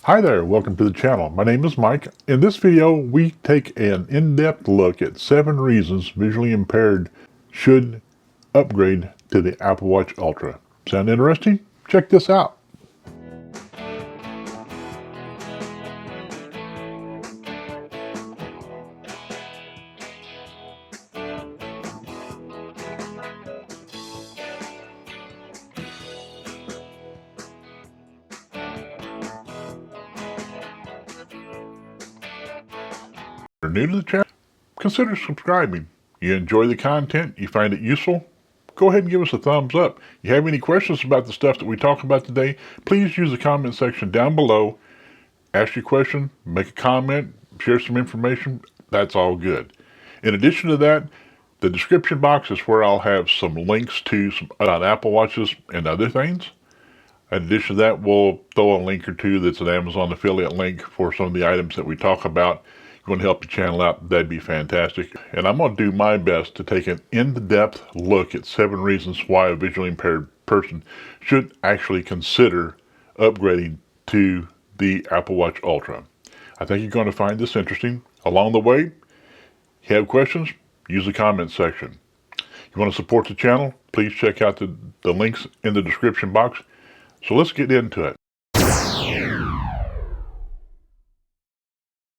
Hi there, welcome to the channel. My name is Mike. In this video, we take an in-depth look at 7 reasons visually impaired should upgrade to the Apple Watch Ultra. Sound interesting? Check this out. If you're new to the channel, consider subscribing. You enjoy the content, you find it useful, go ahead and give us a thumbs up. You have any questions about the stuff that we talk about today, please use the comment section down below. Ask your question, make a comment, share some information, that's all good. In addition to that, the description box is where I'll have some links to some Apple Watches and other things. In addition to that, we'll throw a link or two that's an Amazon affiliate link for some of the items that we talk about. You want to help the channel out, that'd be fantastic. And I'm going to do my best to take an in-depth look at 7 reasons why a visually impaired person should actually consider upgrading to the Apple Watch Ultra. I think you're going to find this interesting. Along the way, if you have questions, use the comment section. You want to support the channel, please check out the links in the description box. So let's get into it.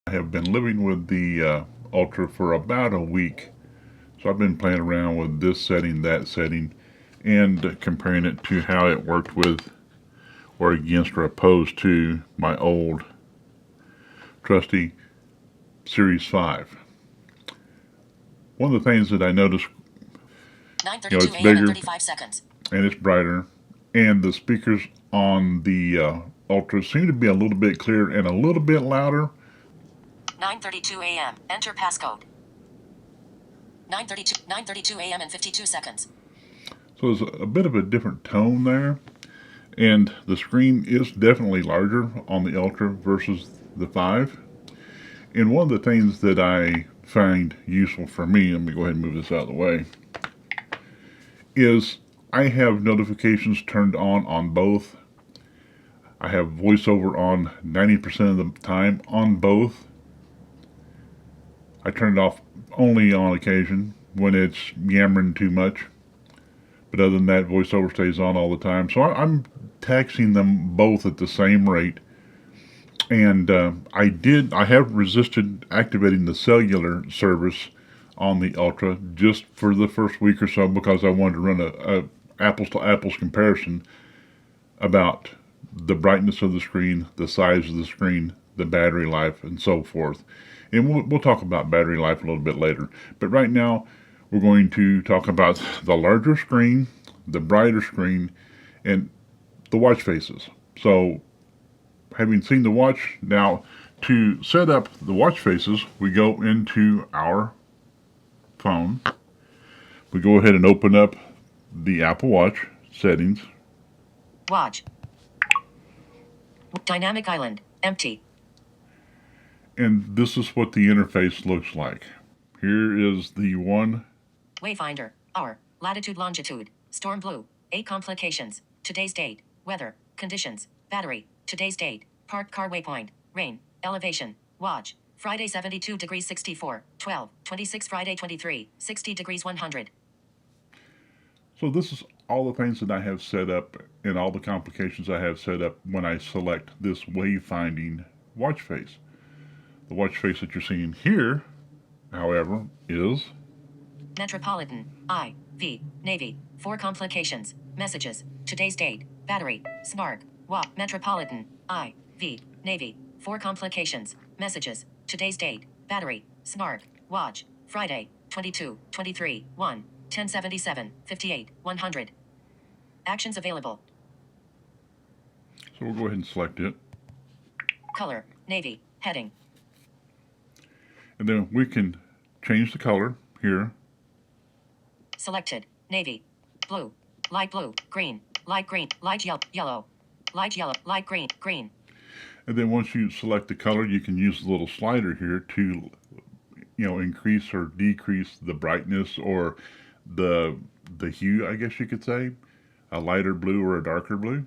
I have been living with the Ultra for about a week. So I've been playing around with this setting, that setting, and comparing it to how it worked with or against or opposed to my old trusty Series 5. One of the things that I noticed, it's bigger 35 seconds. And it's brighter, and the speakers on the Ultra seem to be a little bit clearer and a little bit louder. 9:32 a.m. Enter passcode. 9:32 a.m. and 52 seconds. So there's a bit of a different tone there, and the screen is definitely larger on the Ultra versus the 5. And one of the things that I find useful for me, let me go ahead and move this out of the way, is I have notifications turned on both. I have voiceover on 90% of the time on both. I turn it off only on occasion when it's yammering too much. But other than that, voiceover stays on all the time. So I'm taxing them both at the same rate. And I have resisted activating the cellular service on the Ultra just for the first week or so because I wanted to run a apples to apples comparison about the brightness of the screen, the size of the screen, the battery life, and so forth. And we'll talk about battery life a little bit later. But right now, we're going to talk about the larger screen, the brighter screen, and the watch faces. So, having seen the watch, now to set up the watch faces, we go into our phone. We go ahead and open up the Apple Watch settings. Watch. Dynamic island. Empty. And this is what the interface looks like. Here is the one. Wayfinder. Hour. Latitude, longitude. Storm blue. 8 complications. Today's date. Weather. Conditions. Battery. Today's date. Parked car waypoint. Rain. Elevation. Watch. Friday 72 degrees 64. 12. 26 Friday 23. 60 degrees 100. So this is all the things that I have set up and all the complications I have set up when I select this wayfinding watch face. The watch face that you're seeing here, however, is Metropolitan. IV. Navy. 4 complications. Messages. Today's date. Battery. Smart. Metropolitan. IV. Navy. 4 complications. Messages. Today's date. Battery. Smart. Watch. Friday. 22, 23, 1, 1077, 58, 100. Actions available. So we'll go ahead and select it. Color. Navy. Heading. And then we can change the color here. Selected. Navy. Blue. Light blue. Green. Light green. Light yellow. Light yellow. Light green. Green. And then once you select the color, you can use the little slider here to, increase or decrease the brightness or the hue, I guess you could say. A lighter blue or a darker blue.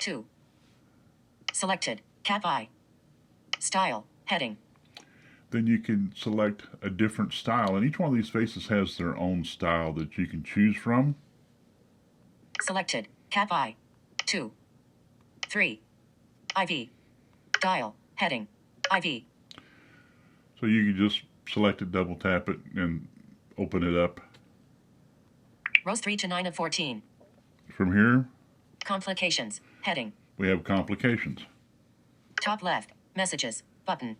2. Selected. Cap I. Style. Heading. Then you can select a different style, and each one of these faces has their own style that you can choose from. Selected. Cap I. 2. 3. IV. Dial. Heading. IV. So you can just select it, double tap it, and open it up. Rows 3 to 9 of 14. From here, Complications. Heading. we have complications. Top left. Messages. Button.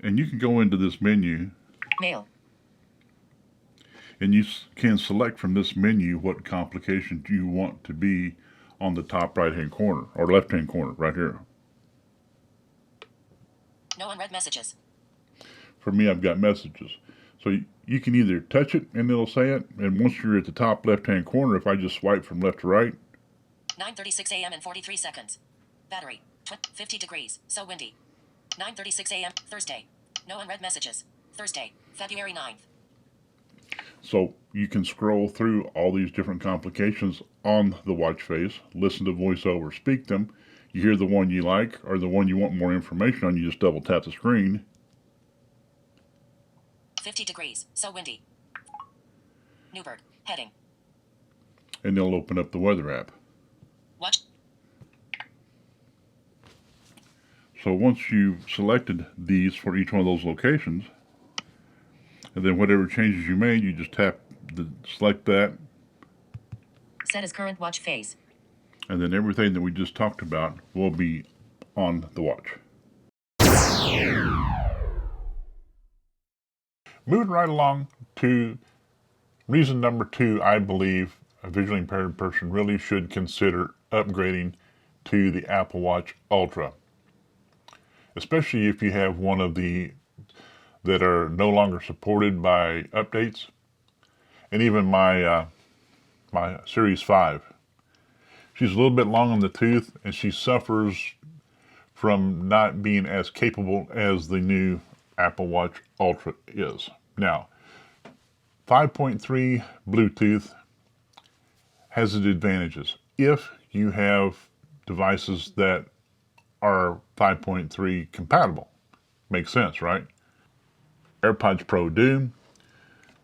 And you can go into this menu, Mail. and you can select from this menu what complication you want to be on the top right-hand corner, or left-hand corner, right here. No unread messages. For me, I've got messages. So you can either touch it and it'll say it, and once you're at the top left-hand corner, if I just swipe from left to right, 9:36 a.m. and 43 seconds. Battery. 50 degrees. So windy. 9:36 a.m. Thursday. No unread messages. Thursday, February 9th. so you can scroll through all these different complications on the watch face, listen to voiceover, speak them. You hear the one you like or the one you want more information on, you just double tap the screen. 50 degrees. So windy. Newburgh. Heading. And they'll open up the weather app. Watch. So once you've selected these for each one of those locations, and then whatever changes you made, you just select that, Set as current watch face. and then everything that we just talked about will be on the watch. Moving right along to reason number 2, I believe a visually impaired person really should consider upgrading to the Apple Watch Ultra. Especially if you have one of the that are no longer supported by updates. And even my Series 5. She's a little bit long on the tooth, and she suffers from not being as capable as the new Apple Watch Ultra is. Now, 5.3 Bluetooth has its advantages if you have devices that are 5.3 compatible. Makes sense, right? AirPods Pro do.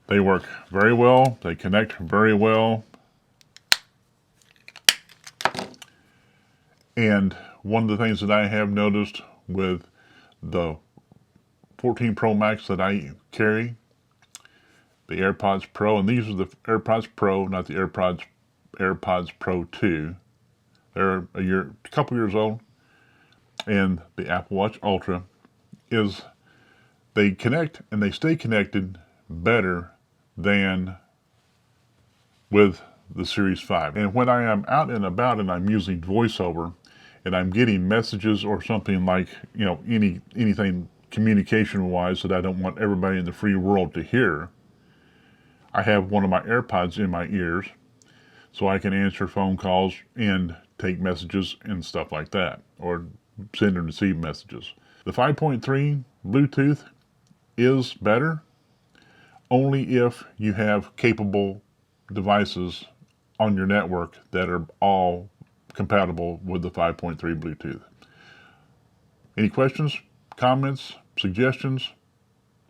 They work very well. They connect very well. And one of the things that I have noticed with the 14 Pro Max that I carry, the AirPods Pro, and these are the AirPods Pro, not the AirPods Pro 2. They're a couple years old. And the Apple Watch Ultra is, they connect and they stay connected better than with the Series 5. And when I am out and about and I'm using voiceover and I'm getting messages or something like, anything communication wise that I don't want everybody in the free world to hear, I have one of my AirPods in my ears so I can answer phone calls and take messages and stuff like that, or send and receive messages. The 5.3 Bluetooth is better only if you have capable devices on your network that are all compatible with the 5.3 Bluetooth. Any questions, comments, suggestions?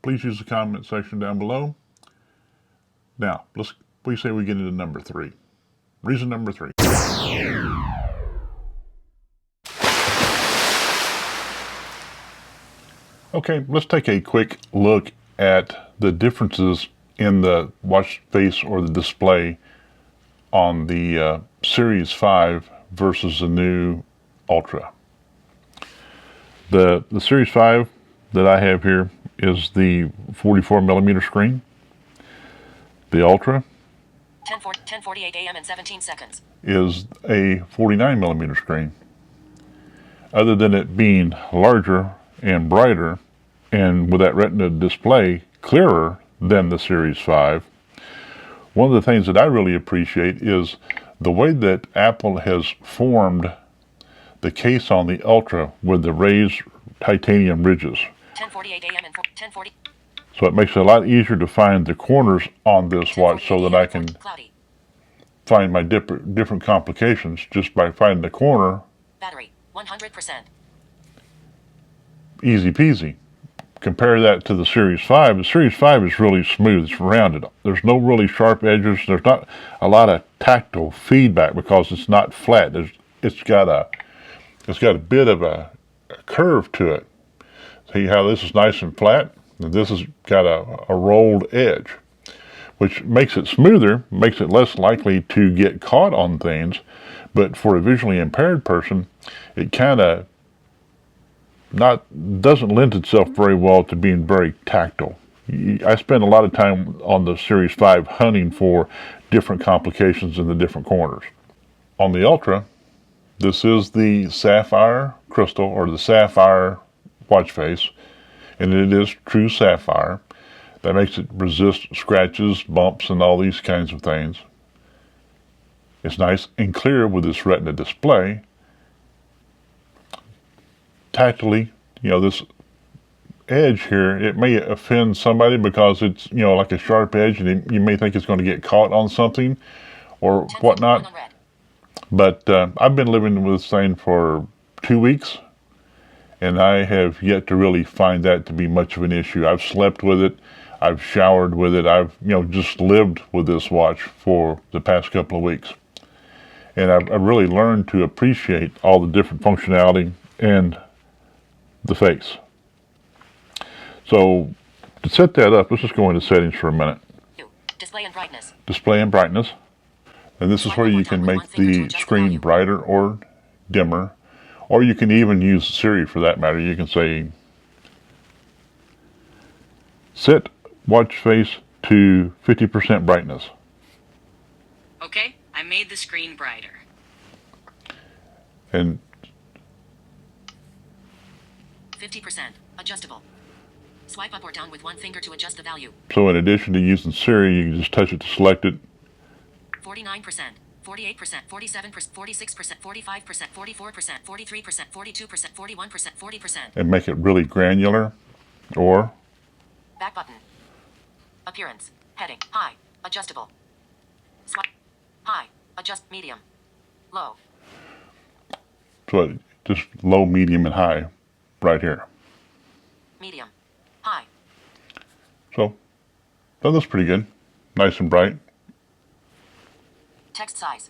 Please use the comment section down below. Now, we say we get into number 3. Reason number 3. Okay, let's take a quick look at the differences in the watch face or the display on the Series 5 versus the new Ultra. The Series 5 that I have here is the 44mm screen. The Ultra 10:48 a.m. and 17 seconds. is a 49mm screen. Other than it being larger and brighter, and with that Retina display clearer than the Series 5, one of the things that I really appreciate is the way that Apple has formed the case on the Ultra with the raised titanium ridges. 10:48 a.m. and 10:40. So it makes it a lot easier to find the corners on this watch so that I can Cloudy. find my different complications just by finding the corner. Battery 100%. easy peasy. Compare that to the Series 5. The Series 5 is really smooth. It's rounded. There's no really sharp edges. There's not a lot of tactile feedback because it's not flat. It's got a bit of a curve to it. See how this is nice and flat? And this has got a rolled edge, which makes it smoother, makes it less likely to get caught on things. But for a visually impaired person, it kind of doesn't lend itself very well to being very tactile. I spend a lot of time on the Series 5 hunting for different complications in the different corners. On the Ultra, this is the sapphire crystal, or the sapphire watch face, and it is true sapphire. That makes it resist scratches, bumps, and all these kinds of things. It's nice and clear with this Retina display. Tactily, this edge here, it may offend somebody because it's, like a sharp edge, and you may think it's going to get caught on something or whatnot. But I've been living with this thing for 2 weeks, and I have yet to really find that to be much of an issue. I've slept with it. I've showered with it. I've, just lived with this watch for the past couple of weeks. And I've really learned to appreciate all the different functionality and the face. So to set that up, let's just go into settings for a minute. Display and brightness. Display and brightness. And this is where you can make the screen brighter or dimmer. Or you can even use Siri for that matter. You can say, set watch face to 50% brightness. Okay, I made the screen brighter. And 50%. Adjustable. Swipe up or down with one finger to adjust the value. So in addition to using Siri, you can just touch it to select it. 49%, 48%, 47%, 46%, 45%, 44%, 43%, 42%, 41%, 40%. And make it really granular. Or back button. Appearance. Heading. High. Adjustable. Swipe. High. Adjust. Medium. Low. So just low, medium, and high right here. Medium. High. So that looks pretty good. Nice and bright. Text size.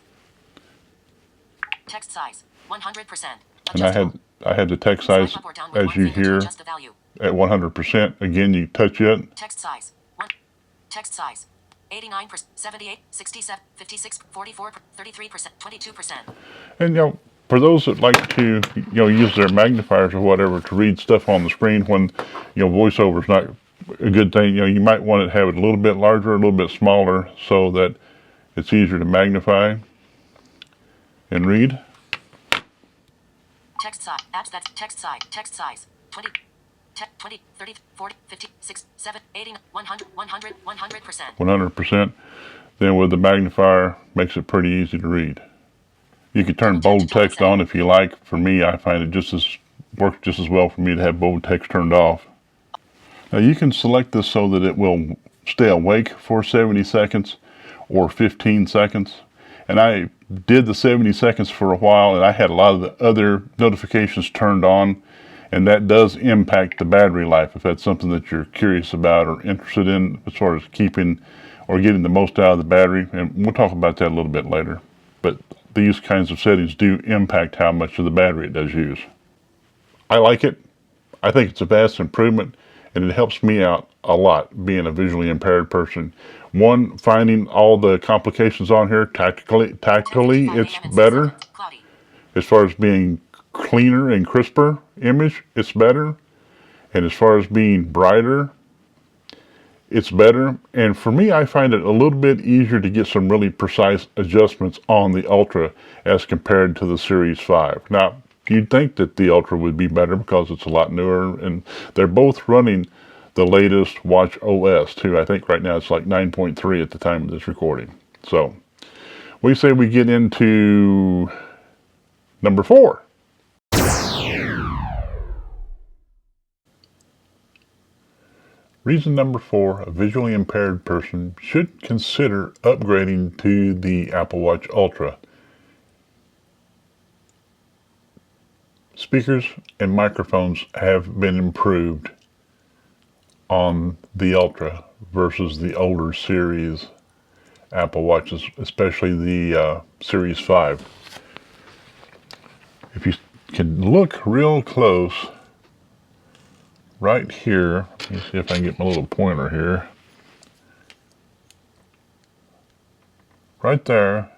Text size. 100%. And I had the text size, as you hear, at 100%. Again, you touch it. Text size. Text size. 89%, 78, 67, 56, 44, 33%, 22%. And for those that like to use their magnifiers or whatever to read stuff on the screen when voiceover is not a good thing, you might want to have it a little bit larger, a little bit smaller, so that it's easier to magnify and read. Text size. That's text size. Text size. 20, 20, 30, 40, 50, 60, 7, 80, 100, 100, 100%. 100%. Then with the magnifier, makes it pretty easy to read. You could turn bold text on if you like. For me, I find it works just as well for me to have bold text turned off. Now you can select this so that it will stay awake for 70 seconds or 15 seconds. And I did the 70 seconds for a while, and I had a lot of the other notifications turned on, and that does impact the battery life if that's something that you're curious about or interested in as far as keeping or getting the most out of the battery. And we'll talk about that a little bit later. But these kinds of settings do impact how much of the battery it does use. I like it. I think it's a vast improvement, and it helps me out a lot being a visually impaired person. One, finding all the complications on here tactily it's better. As far as being cleaner and crisper image, it's better. And as far as being brighter, it's better. And for me, I find it a little bit easier to get some really precise adjustments on the Ultra as compared to the Series 5. Now, you'd think that the Ultra would be better because it's a lot newer, and they're both running the latest Watch OS too. I think right now it's like 9.3 at the time of this recording. So we say we get into number 4. Reason number 4, a visually impaired person should consider upgrading to the Apple Watch Ultra. speakers and microphones have been improved on the Ultra versus the older series Apple Watches, especially the Series 5. If you can look real close right here, let me see if I can get my little pointer here. Right there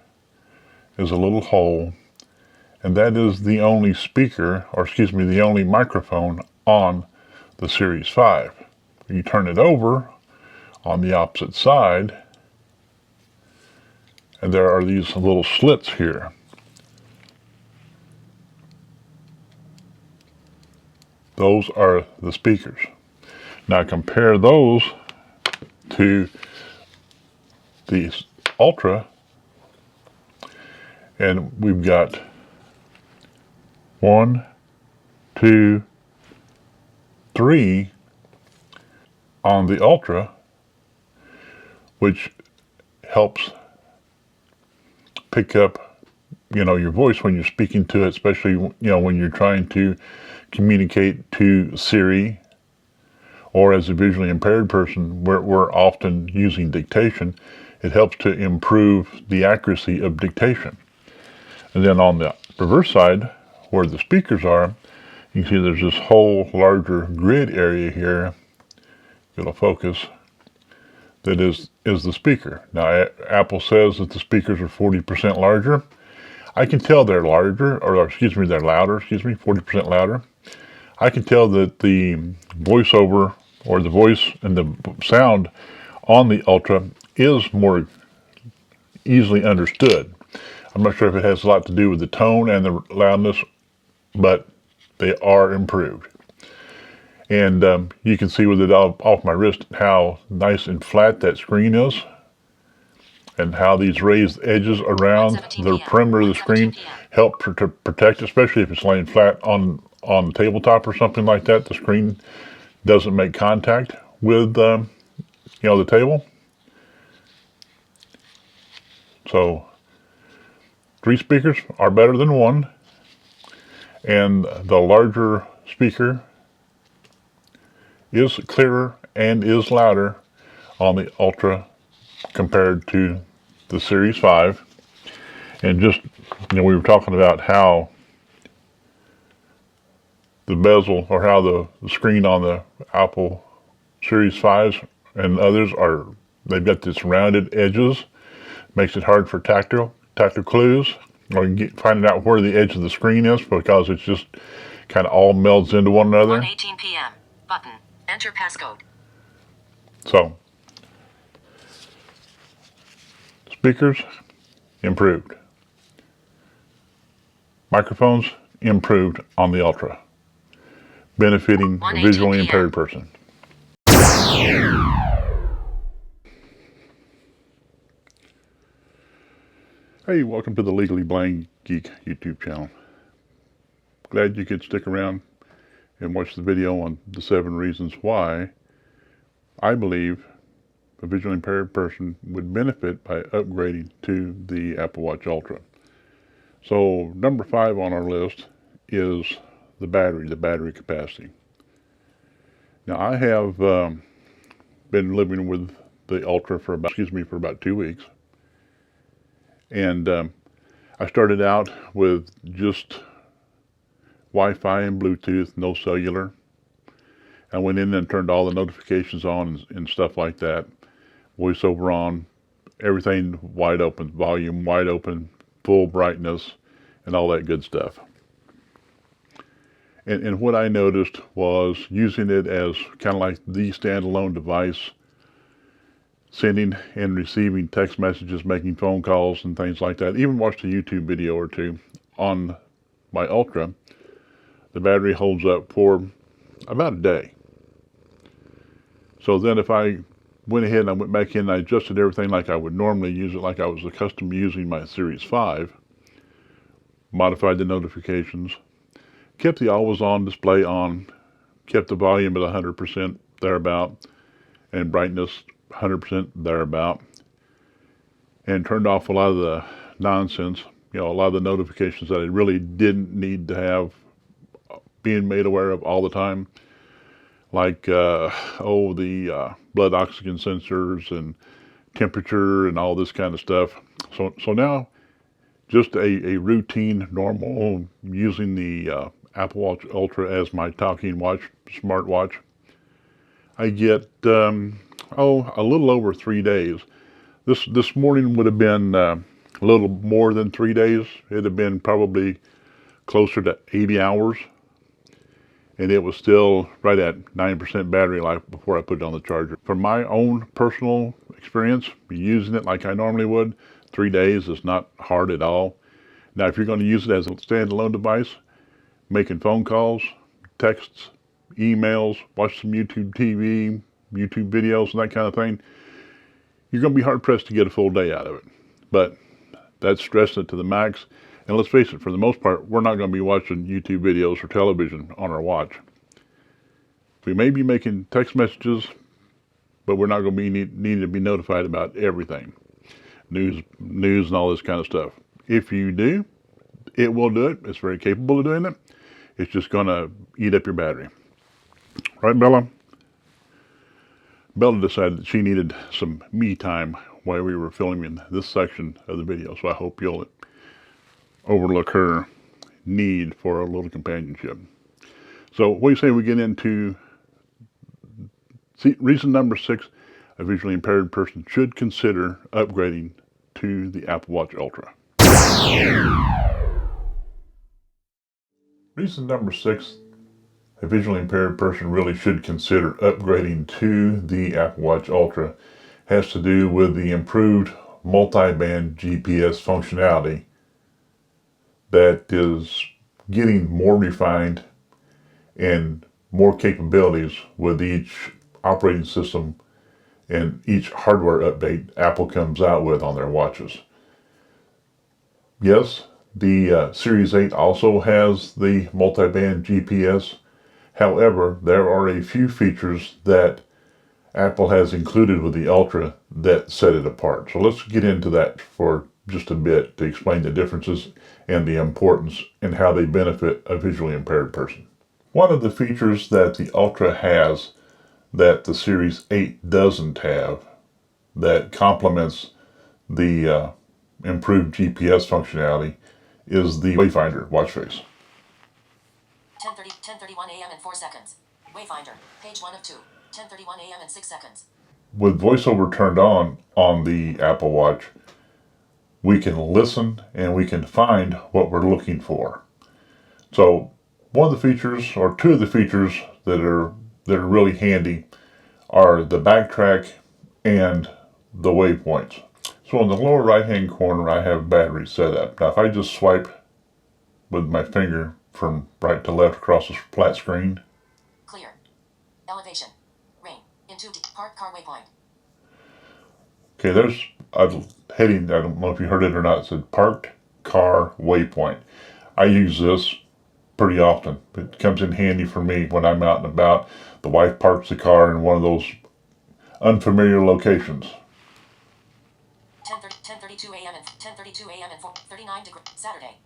is a little hole, and that is the only speaker, or excuse me, the only microphone on the Series 5. When you turn it over on the opposite side, and there are these little slits here. Those are the speakers. Now compare those to the Ultra, and we've got 1, 2, 3 on the Ultra, which helps pick up, your voice when you're speaking to it, especially, when you're trying to communicate to Siri, or as a visually impaired person, we're often using dictation. It helps to improve the accuracy of dictation. And then on the reverse side, where the speakers are, you can see there's this whole larger grid area here. It'll focus. That is the speaker. Now, Apple says that the speakers are 40% larger. I can tell they're larger, they're louder, 40% louder. I can tell that the voiceover, or the voice and the sound on the Ultra, is more easily understood. I'm not sure if it has a lot to do with the tone and the loudness, but they are improved. And you can see with it off my wrist how nice and flat that screen is, and how these raised edges around the perimeter of the screen help to protect, especially if it's laying flat on the tabletop or something like that. The screen doesn't make contact with the table. So 3 speakers are better than 1, and the larger speaker is clearer and is louder on the Ultra compared to the Series 5. And just, we were talking about how the bezel, or how the screen on the Apple Series 5s and others they've got this rounded edges. Makes it hard for tactile clues, or finding out where the edge of the screen is, because it's just kind of all melds into one another. 1:18 p.m. Button. Enter passcode. So, speakers, improved. Microphones, improved on the Ultra, benefiting a visually impaired person. Hey, welcome to the Legally Blind Geek YouTube channel. Glad you could stick around and watch the video on the 7 reasons why I believe a visually impaired person would benefit by upgrading to the Apple Watch Ultra. So number 5 on our list is the battery capacity. Now, I have been living with the Ultra for about 2 weeks. And I started out with just Wi-Fi and Bluetooth, no cellular. I went in and turned all the notifications on and stuff like that. Voiceover on, everything wide open, volume wide open, full brightness, and all that good stuff. And what I noticed was using it as kind of like the standalone device, sending and receiving text messages, making phone calls and things like that. Even watched a YouTube video or 2 on my Ultra. The battery holds up for about a day. So then if I went ahead and I went back in and I adjusted everything like I would normally use it, like I was accustomed to using my Series 5, modified the notifications, kept the always on display on, kept the volume at 100% thereabout, and brightness 100% thereabout, and turned off a lot of the nonsense, a lot of the notifications that I really didn't need to have being made aware of all the time, like the blood oxygen sensors and temperature and all this kind of stuff. So now, just a routine, normal, using the Apple Watch Ultra as my talking watch, smartwatch, I get a little over 3 days. This morning would have been a little more than 3 days. It'd have been probably closer to 80 hours, and it was still right at 9% battery life before I put it on the charger. From my own personal experience, using it like I normally would, 3 days is not hard at all. Now, if you're going to use it as a standalone device, making phone calls, texts, emails, watch some YouTube TV, YouTube videos, and that kind of thing, you're going to be hard-pressed to get a full day out of it. But that's stressing it to the max. And let's face it, for the most part, we're not going to be watching YouTube videos or television on our watch. We may be making text messages, but we're not going to be needing to be notified about everything. News and all this kind of stuff. If you do, it will do it. It's very capable of doing it. It's just going to eat up your battery. Right, Bella? Bella decided that she needed some me time while we were filming this section of the video, so I hope you'll overlook her need for a little companionship. So what do you say we get into reason number 6, a visually impaired person should consider upgrading to the Apple Watch Ultra. Reason number 6, a visually impaired person really should consider upgrading to the Apple Watch Ultra, has to do with the improved multi-band GPS functionality that is getting more refined and more capabilities with each operating system and each hardware update Apple comes out with on their watches. Yes, the Series 8 also has the multi-band GPS. However, there are a few features that Apple has included with the Ultra that set it apart. So let's get into that for just a bit to explain the differences and the importance and how they benefit a visually impaired person. One of the features that the Ultra has that the Series 8 doesn't have, that complements the improved GPS functionality, is the Wayfinder watch face. 10:31 a.m. and 4 seconds. Wayfinder, page 1 of 2. 10:31 a.m. and 6 seconds. With voiceover turned on the Apple Watch, we can listen and we can find what we're looking for. So one of the features, or two of the features that are really handy, are the backtrack and the waypoints. So in the lower right hand corner I have battery set up. Now if I just swipe with my finger from right to left across the flat screen. Clear. Elevation. Rain. Into parked car waypoint. Okay, there's a heading, I don't know if you heard it or not, it said parked car waypoint. I use this pretty often. It comes in handy for me when I'm out and about. The wife parks the car in one of those unfamiliar locations. 10:32 a.m. and 10:32 a.m. and 39 degrees. Saturday.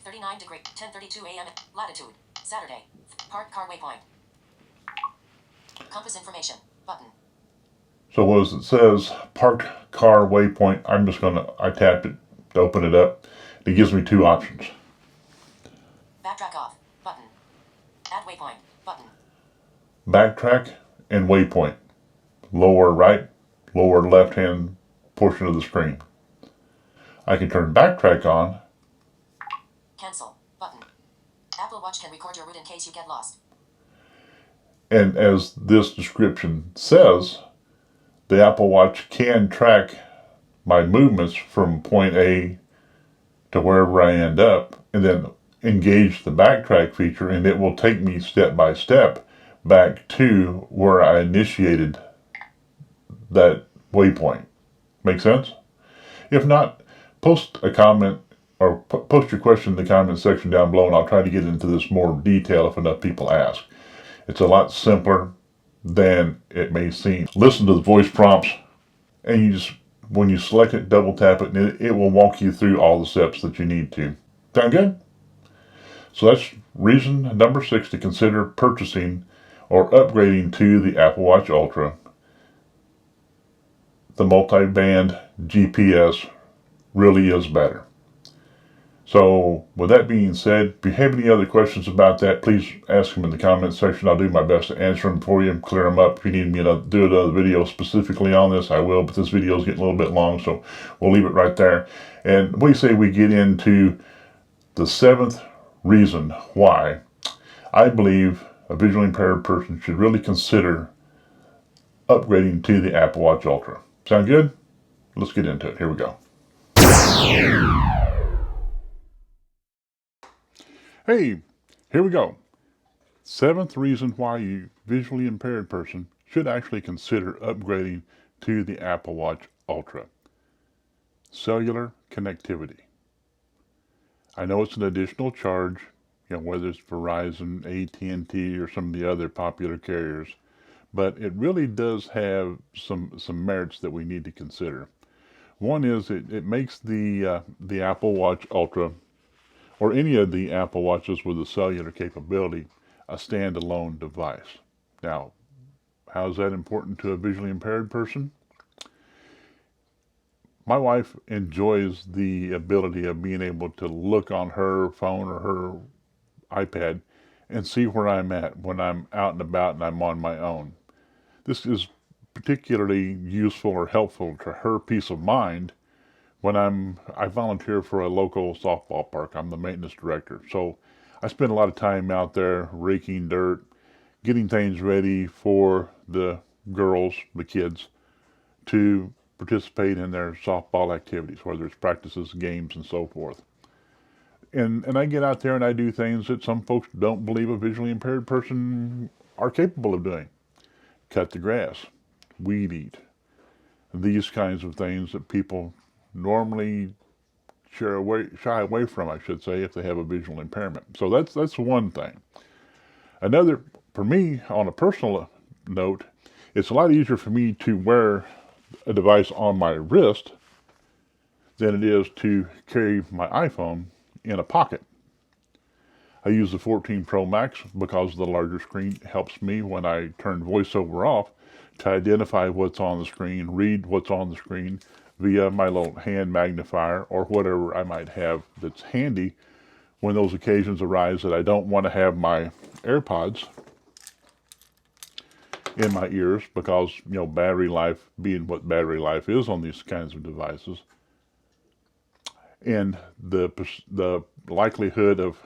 39 degree. 10:32 a.m. latitude. Saturday. Parked car waypoint. Compass information button. So as it says, parked car waypoint, I tapped it to open it up. It gives me two options. Backtrack off button. Add waypoint button. Backtrack and waypoint. Lower right, lower left hand portion of the screen. I can turn backtrack on. Cancel button. Apple Watch can record your route in case you get lost. And as this description says, the Apple Watch can track my movements from point A to wherever I end up, and then engage the backtrack feature, and it will take me step by step back to where I initiated that waypoint. Make sense? If not, post a comment or post your question in the comment section down below, and I'll try to get into this more detail if enough people ask. It's a lot simpler than it may seem. Listen to the voice prompts, and when you select it, double tap it, and it will walk you through all the steps that you need to. Sound good? So that's reason number 6 to consider purchasing or upgrading to the Apple Watch Ultra. The multi-band GPS really is better. So with that being said, if you have any other questions about that, please ask them in the comments section. I'll do my best to answer them for you and clear them up. If you need me to do another video specifically on this, I will, but this video is getting a little bit long, so we'll leave it right there. And we say we get into the 7th reason why I believe a visually impaired person should really consider upgrading to the Apple Watch Ultra. Sound good? Let's get into it. Here we go. Hey, here we go. 7th reason why you visually impaired person should actually consider upgrading to the Apple Watch Ultra. Cellular connectivity. I know it's an additional charge, whether it's Verizon, AT&T, or some of the other popular carriers, but it really does have some merits that we need to consider. One is it makes the Apple Watch Ultra, or any of the Apple Watches with a cellular capability, a standalone device. Now, how is that important to a visually impaired person? My wife enjoys the ability of being able to look on her phone or her iPad and see where I'm at when I'm out and about and I'm on my own. This is particularly useful or helpful to her peace of mind when I volunteer for a local softball park. I'm the maintenance director. So I spend a lot of time out there raking dirt, getting things ready for the girls, the kids, to participate in their softball activities, whether it's practices, games, and so forth. And I get out there and I do things that some folks don't believe a visually impaired person are capable of doing. Cut the grass, weed eat, these kinds of things that people normally shy away from, I should say, if they have a visual impairment. So that's one thing. Another, for me, on a personal note, it's a lot easier for me to wear a device on my wrist than it is to carry my iPhone in a pocket. I use the 14 Pro Max because the larger screen helps me when I turn voiceover off to identify what's on the screen, read what's on the screen via my little hand magnifier or whatever I might have that's handy when those occasions arise that I don't want to have my AirPods in my ears because, battery life being what battery life is on these kinds of devices. And the likelihood of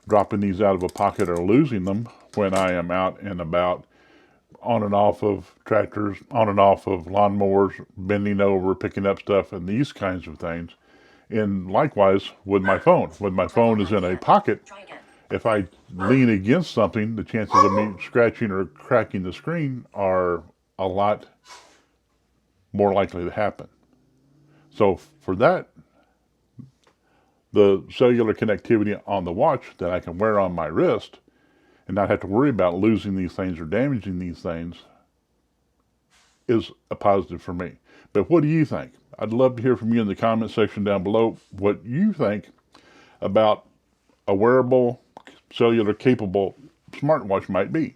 dropping these out of a pocket or losing them when I am out and about, on and off of tractors, on and off of lawnmowers, bending over, picking up stuff, and these kinds of things. And likewise with my phone. When my phone is in a pocket, if I lean against something, the chances of me scratching or cracking the screen are a lot more likely to happen. So for that, the cellular connectivity on the watch that I can wear on my wrist and not have to worry about losing these things or damaging these things is a positive for me. But what do you think? I'd love to hear from you in the comment section down below what you think about a wearable, cellular capable smartwatch might be.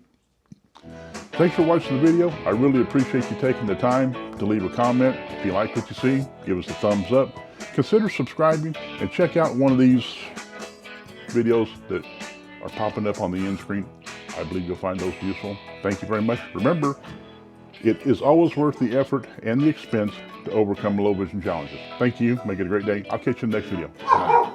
Thanks for watching the video. I really appreciate you taking the time to leave a comment. If you like what you see, give us a thumbs up. Consider subscribing and check out one of these videos that are popping up on the end screen. I believe you'll find those useful. Thank you very much. Remember, it is always worth the effort and the expense to overcome low vision challenges. Thank you. Make it a great day. I'll catch you in the next video. Bye.